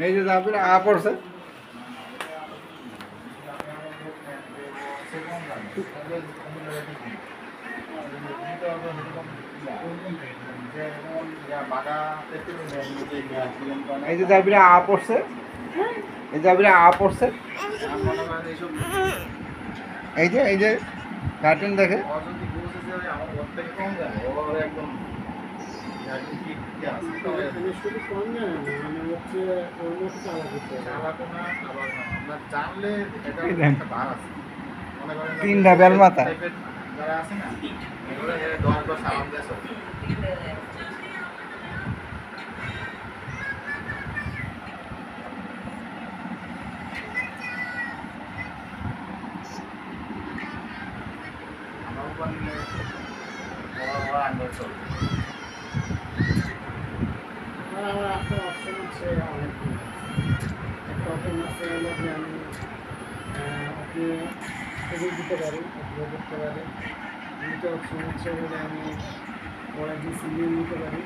এই যে জাবির আ পড়ছে। এই যে জাবির আ পড়ছে, এই জাবির আ পড়ছে। এই যে কার্টুন দেখে। তিনটা বেল মাথা। আমার একটা অপশন আছে, একটা অপশন আছে হলো যে আমি আপনি এগিয়ে দিতে পারি, আপলোড করতে পারি। দ্বিতীয় অপশন হচ্ছে যে আমি পরে যে সিলিং নিতে পারি।